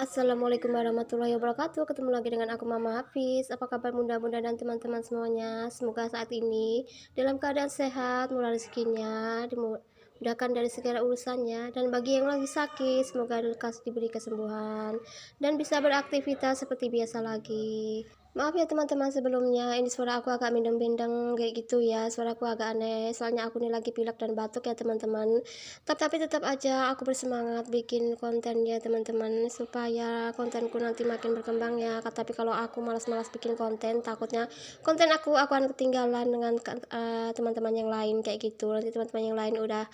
Assalamualaikum warahmatullahi wabarakatuh. Ketemu lagi dengan aku Mama Hafiz. Apa kabar Bunda-bunda dan teman-teman semuanya? Semoga saat ini dalam keadaan sehat, murah rezekinya, dimudahkan dari segala urusannya. Dan bagi yang lagi sakit, semoga lekas diberi kesembuhan dan bisa beraktivitas seperti biasa lagi. Maaf ya teman-teman sebelumnya, ini suara aku agak bindeng-bindeng kayak gitu ya, suara aku agak aneh, soalnya aku ini lagi pilek dan batuk ya teman-teman. Tapi tetap aja aku bersemangat bikin konten ya teman-teman, supaya kontenku nanti makin berkembang ya. Tapi kalau aku malas-malas bikin konten, takutnya konten aku akan ketinggalan dengan teman-teman yang lain kayak gitu. Nanti teman-teman yang lain udah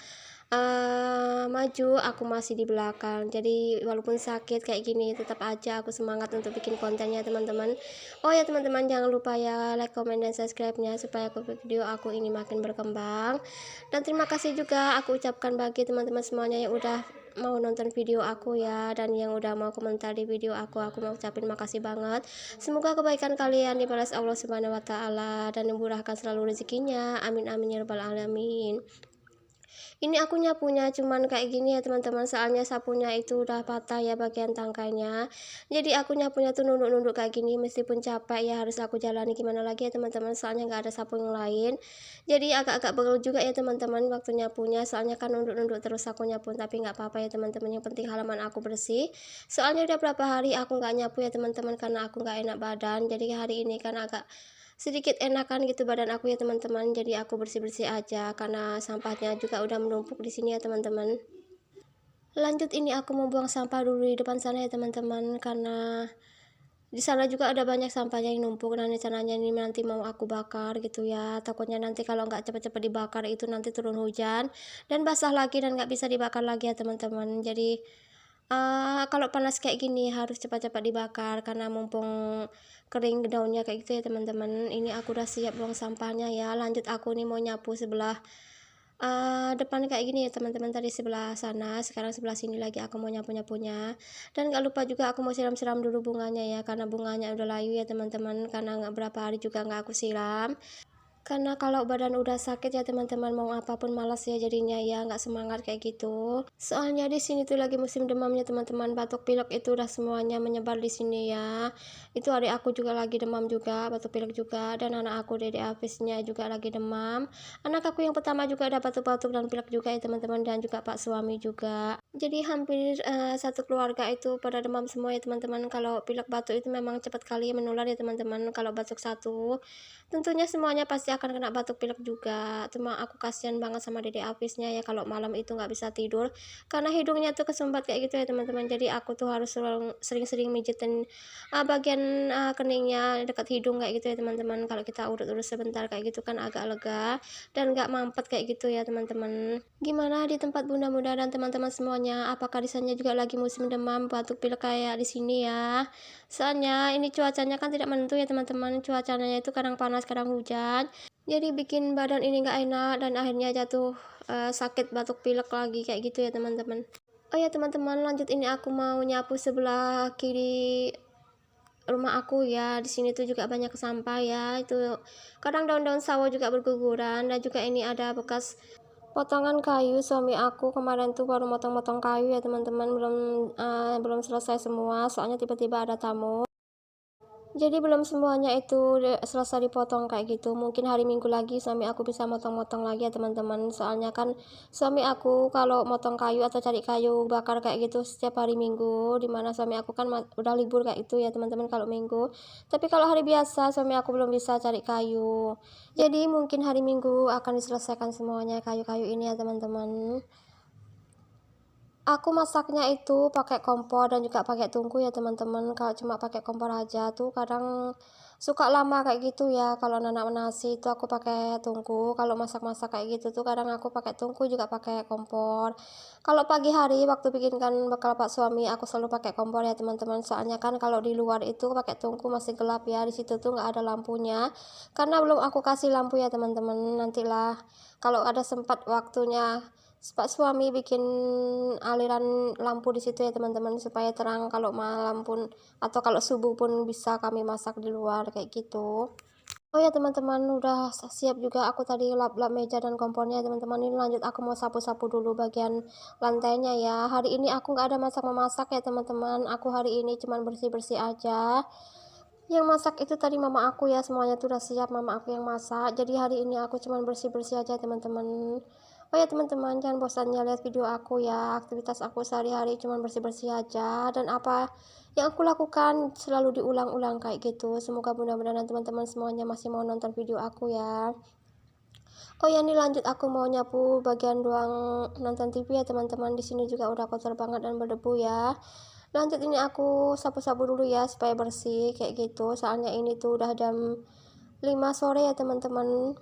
maju, aku masih di belakang. Jadi walaupun sakit kayak gini, tetap aja aku semangat untuk bikin kontennya teman-teman. Oh ya teman-teman, jangan lupa ya like, comment, dan subscribe-nya supaya video aku ini makin berkembang. Dan terima kasih juga aku ucapkan bagi teman-teman semuanya yang udah mau nonton video aku ya, dan yang udah mau komentar di video aku mau ucapin makasih banget. Semoga kebaikan kalian dibalas Allah Subhanahu wa taala dan dimurahkan selalu rezekinya. Amin amin ya rabbal alamin. Ini aku nyapunya cuman kayak gini ya teman-teman, soalnya sapunya itu udah patah ya bagian tangkainya. Jadi aku nyapunya tuh nunduk-nunduk kayak gini, meskipun capek ya harus aku jalani, gimana lagi ya teman-teman, soalnya nggak ada sapu yang lain. Jadi agak-agak pegel juga ya teman-teman waktu nyapunya, soalnya kan nunduk-nunduk terus aku nyapu. Tapi nggak apa-apa ya teman-teman, yang penting halaman aku bersih. Soalnya udah berapa hari aku nggak nyapu ya teman-teman, karena aku nggak enak badan. Jadi hari ini kan agak sedikit enakan gitu badan aku ya teman-teman, jadi aku bersih-bersih aja karena sampahnya juga udah menumpuk di sini ya teman-teman. Lanjut, ini aku membuang sampah dulu di depan sana ya teman-teman, karena di sana juga ada banyak sampahnya yang numpuk, dan rencananya ini nanti mau aku bakar gitu ya. Takutnya nanti kalau nggak cepet-cepet dibakar itu nanti turun hujan dan basah lagi dan nggak bisa dibakar lagi ya teman-teman. Jadi kalau panas kayak gini harus cepat-cepat dibakar karena mumpung kering daunnya kayak gitu ya teman-teman. Ini aku udah siap buang sampahnya ya. Lanjut, aku nih mau nyapu sebelah depan kayak gini ya teman-teman, tadi sebelah sana, sekarang sebelah sini lagi aku mau nyapu-nyapunya. Dan gak lupa juga aku mau siram-siram dulu bunganya ya, karena bunganya udah layu ya teman-teman, karena nggak berapa hari juga nggak aku siram. Karena kalau badan udah sakit ya teman-teman, mau apapun malas ya jadinya ya, nggak semangat kayak gitu. Soalnya di sini tuh lagi musim demamnya teman-teman, batuk pilek itu udah semuanya menyebar di sini ya. Itu adik aku juga lagi demam juga, batuk pilek juga, dan anak aku Dede Afisnya juga lagi demam. Anak aku yang pertama juga ada batuk-batuk dan pilek juga ya teman-teman, dan juga pak suami juga. Jadi hampir satu keluarga itu pada demam semua ya teman-teman. Kalau pilek batuk itu memang cepat kali menular ya teman-teman. Kalau batuk satu, tentunya semuanya pasti akan kena batuk pilek juga. Cuma aku kasihan banget sama Dede Afisnya ya, kalau malam itu nggak bisa tidur karena hidungnya tuh kesumbat kayak gitu ya teman-teman. Jadi aku tuh harus sering-sering mijitin bagian keningnya dekat hidung kayak gitu ya teman-teman. Kalau kita urut-urut sebentar kayak gitu kan agak lega dan nggak mampet kayak gitu ya teman-teman. Gimana di tempat bunda-bunda dan teman-teman semuanya? Apakah di sana juga lagi musim demam batuk pilek kayak di sini ya? Soalnya ini cuacanya kan tidak menentu ya teman-teman, cuacanya itu kadang panas kadang hujan, jadi bikin badan ini nggak enak dan akhirnya jatuh sakit batuk pilek lagi kayak gitu ya teman-teman. Oh ya teman-teman, lanjut, ini aku mau nyapu sebelah kiri rumah aku ya. Di sini tuh juga banyak sampah ya, itu kadang daun-daun sawo juga berguguran, dan juga ini ada bekas potongan kayu suami aku kemarin tuh baru motong-motong kayu ya teman-teman, belum selesai semua soalnya tiba-tiba ada tamu. Jadi belum semuanya itu selesai dipotong kayak gitu. Mungkin hari Minggu lagi suami aku bisa motong-motong lagi ya teman-teman. Soalnya kan suami aku kalau motong kayu atau cari kayu bakar kayak gitu setiap hari Minggu. Dimana suami aku kan udah libur kayak itu ya teman-teman kalau Minggu. Tapi kalau hari biasa suami aku belum bisa cari kayu. Jadi mungkin hari Minggu akan diselesaikan semuanya kayu-kayu ini ya teman-teman. Aku masaknya itu pakai kompor dan juga pakai tungku ya teman-teman. Kalau cuma pakai kompor aja tuh kadang suka lama kayak gitu ya. Kalau nanak nasi itu aku pakai tungku. Kalau masak-masak kayak gitu tuh kadang aku pakai tungku juga pakai kompor. Kalau pagi hari waktu bikinkan bekal pak suami aku selalu pakai kompor ya teman-teman. Soalnya kan kalau di luar itu pakai tungku masih gelap ya. Di situ tuh nggak ada lampunya. Karena belum aku kasih lampu ya teman-teman. Nantilah kalau ada sempat waktunya Pak suami bikin aliran lampu di situ ya teman-teman, supaya terang kalau malam pun atau kalau subuh pun bisa kami masak di luar kayak gitu. Oh ya teman-teman, udah siap juga aku tadi lap-lap meja dan kompornya teman-teman. Ini lanjut aku mau sapu-sapu dulu bagian lantainya ya. Hari ini aku nggak ada masak-memasak ya teman-teman. Aku hari ini cuman bersih-bersih aja. Yang masak itu tadi mama aku ya, semuanya tuh udah siap, mama aku yang masak. Jadi hari ini aku cuman bersih-bersih aja teman-teman. Oh ya teman-teman, jangan bosannya lihat video aku ya. Aktivitas aku sehari-hari cuman bersih-bersih aja, dan apa yang aku lakukan selalu diulang-ulang kayak gitu. Semoga mudah-mudahan teman-teman semuanya masih mau nonton video aku ya. Oh ya, nih lanjut aku mau nyapu bagian ruang nonton TV ya teman-teman. Di sini juga udah kotor banget dan berdebu ya. Lanjut ini aku sapu-sapu dulu ya supaya bersih kayak gitu. Soalnya ini tuh udah jam 5 sore ya teman-teman.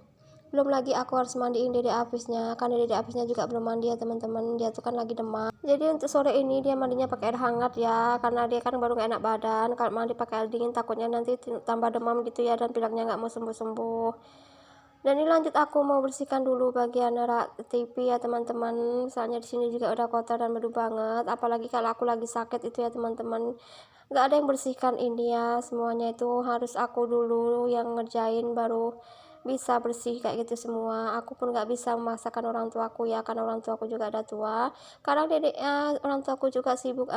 Belum lagi aku harus mandiin dede Afisnya, karena dede Afisnya juga belum mandi ya teman-teman. Dia tuh kan lagi demam. Jadi untuk sore ini dia mandinya pakai air hangat ya, karena dia kan baru gak enak badan. Kalau mandi pakai air dingin takutnya nanti tambah demam gitu ya, dan pileknya nggak mau sembuh-sembuh. Dan ini lanjut aku mau bersihkan dulu bagian rak TV ya teman-teman. Misalnya di sini juga udah kotor dan berdebu banget. Apalagi kalau aku lagi sakit itu ya teman-teman. Nggak ada yang bersihkan ini ya. Semuanya itu harus aku dulu yang ngerjain baru bisa bersih kayak gitu semua. Aku pun nggak bisa memaksakan orang tuaku ya, karena orang tuaku juga ada tua. Kadang dedeknya orang tuaku juga sibuk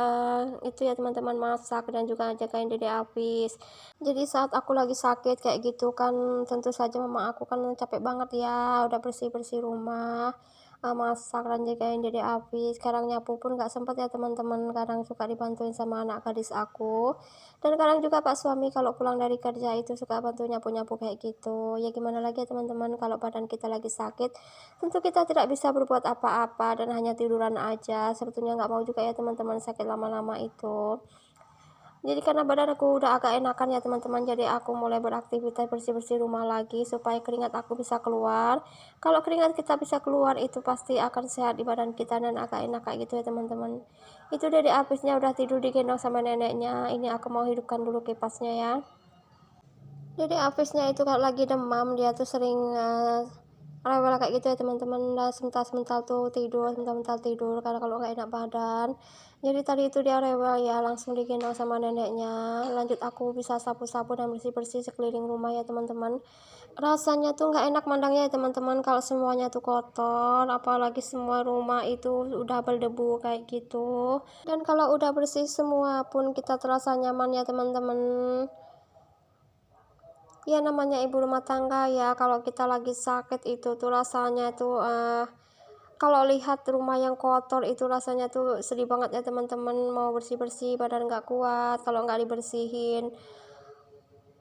itu ya teman-teman, masak dan juga jagain dede Apis. Jadi saat aku lagi sakit kayak gitu kan, tentu saja mama aku kan capek banget ya, udah bersih-bersih rumah, masak dan jagain dede api. Sekarang nyapu pun nggak sempet ya teman-teman, kadang suka dibantuin sama anak gadis aku. Dan kadang juga pak suami kalau pulang dari kerja itu suka bantu nyapu-nyapu kayak gitu. Ya gimana lagi ya teman-teman, kalau badan kita lagi sakit, tentu kita tidak bisa berbuat apa-apa dan hanya tiduran aja. Sebetulnya nggak mau juga ya teman-teman sakit lama-lama itu. Jadi karena badan aku udah agak enakan ya teman-teman, jadi aku mulai beraktivitas bersih-bersih rumah lagi supaya keringat aku bisa keluar. Kalau keringat kita bisa keluar itu pasti akan sehat di badan kita dan agak enak kayak gitu ya teman-teman. Itu dari habisnya udah tidur digendong sama neneknya. Ini aku mau hidupkan dulu kipasnya ya. Jadi Afisnya itu kalau lagi demam dia tuh sering rewel kayak gitu ya teman-teman, dan semental-semental tuh tidur, semental-semental tidur karena kalau nggak enak badan. Jadi tadi itu dia rewel ya, langsung digendong sama neneknya. Lanjut aku bisa sapu-sapu dan bersih-bersih sekeliling rumah ya teman-teman. Rasanya tuh nggak enak mandangnya ya teman-teman kalau semuanya tuh kotor, apalagi semua rumah itu udah berdebu kayak gitu. Dan kalau udah bersih semua pun kita terasa nyaman ya teman-teman. Ya namanya ibu rumah tangga ya, kalau kita lagi sakit itu tuh rasanya tuh kalau lihat rumah yang kotor itu rasanya tuh sedih banget ya teman-teman, mau bersih-bersih badan nggak kuat kalau nggak dibersihin.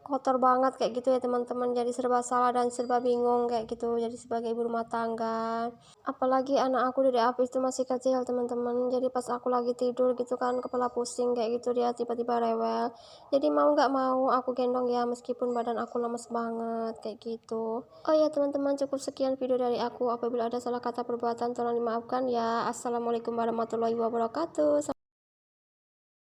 Kotor banget kayak gitu ya teman-teman, jadi serba salah dan serba bingung kayak gitu jadi sebagai ibu rumah tangga. Apalagi anak aku dari Apis itu masih kecil teman-teman, jadi pas aku lagi tidur gitu kan kepala pusing kayak gitu, dia tiba-tiba rewel. Jadi mau nggak mau aku gendong ya, meskipun badan aku lemes banget kayak gitu. Oh ya teman-teman, cukup sekian video dari aku. Apabila ada salah kata perbuatan tolong dimaafkan ya. Assalamualaikum warahmatullahi wabarakatuh.